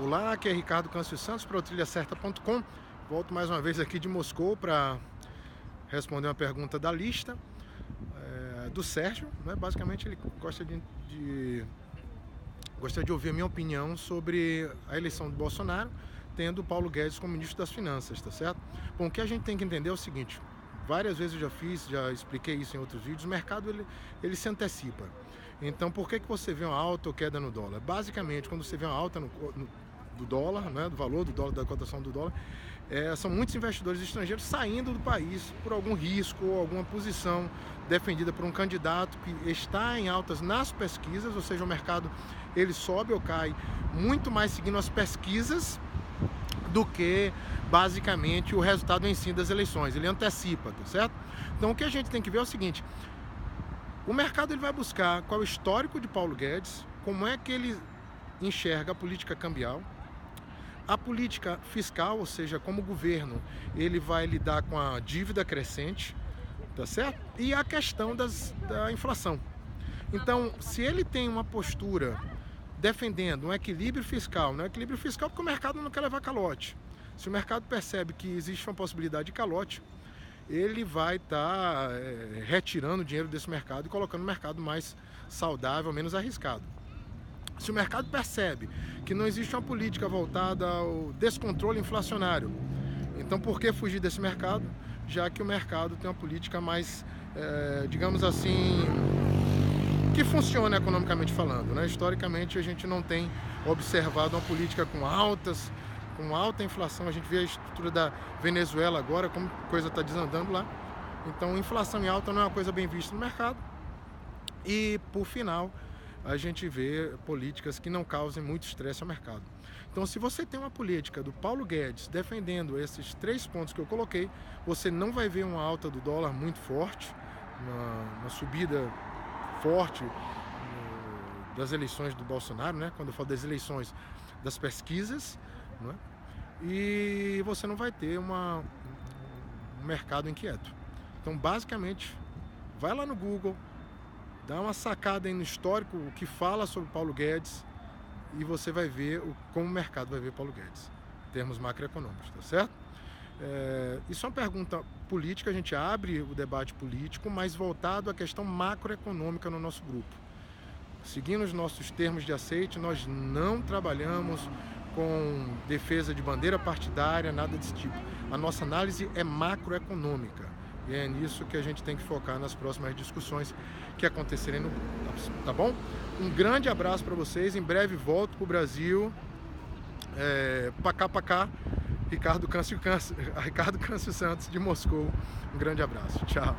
Olá, aqui é Ricardo Câncio Santos para o trilhacerta.com. Volto mais uma vez aqui de Moscou para responder uma pergunta da lista do Sérgio, né? Basicamente ele gosta de ouvir a minha opinião sobre a eleição do Bolsonaro, tendo o Paulo Guedes como ministro das Finanças, tá certo? Bom, o que a gente tem que entender é o seguinte: várias vezes eu já expliquei isso em outros vídeos, o mercado ele se antecipa. Então, por que você vê uma alta ou queda no dólar? Basicamente, quando você vê uma alta do dólar, né, do valor do dólar, da cotação do dólar, são muitos investidores estrangeiros saindo do país por algum risco ou alguma posição defendida por um candidato que está em altas nas pesquisas, ou seja, o mercado ele sobe ou cai muito mais seguindo as pesquisas do que basicamente o resultado em si das eleições. Ele antecipa, tá certo? Então o que a gente tem que ver é o seguinte: o mercado ele vai buscar qual é o histórico de Paulo Guedes, como é que ele enxerga a política cambial, a política fiscal, ou seja, como o governo ele vai lidar com a dívida crescente, tá certo? E a questão da inflação. Então, se ele tem uma postura defendendo um equilíbrio fiscal, não é equilíbrio fiscal porque o mercado não quer levar calote. Se o mercado percebe que existe uma possibilidade de calote, ele vai estar retirando dinheiro desse mercado e colocando um mercado mais saudável, menos arriscado. Se o mercado percebe que não existe uma política voltada ao descontrole inflacionário, então por que fugir desse mercado, já que o mercado tem uma política mais, digamos assim, que funciona economicamente falando, né? Historicamente a gente não tem observado uma política com alta inflação. A gente vê a estrutura da Venezuela agora, como a coisa está desandando lá. Então, inflação em alta não é uma coisa bem vista no mercado. E, por final, a gente vê políticas que não causem muito estresse ao mercado. Então, se você tem uma política do Paulo Guedes defendendo esses 3 pontos que eu coloquei, você não vai ver uma alta do dólar muito forte, uma subida forte das eleições do Bolsonaro, né? Quando eu falo das eleições, das pesquisas, né? E você não vai ter um mercado inquieto. Então, basicamente, vai lá no Google, dá uma sacada aí no histórico, o que fala sobre Paulo Guedes, e você vai ver como o mercado vai ver Paulo Guedes, em termos macroeconômicos, tá certo? Isso é uma pergunta política, a gente abre o debate político, mas voltado à questão macroeconômica no nosso grupo. Seguindo os nossos termos de aceite, nós não trabalhamos com defesa de bandeira partidária, nada desse tipo. A nossa análise é macroeconômica e é nisso que a gente tem que focar nas próximas discussões que acontecerem no grupo, tá bom? Um grande abraço para vocês, em breve volto para o Brasil, pra cá, Ricardo Câncio Santos de Moscou. Um grande abraço, tchau.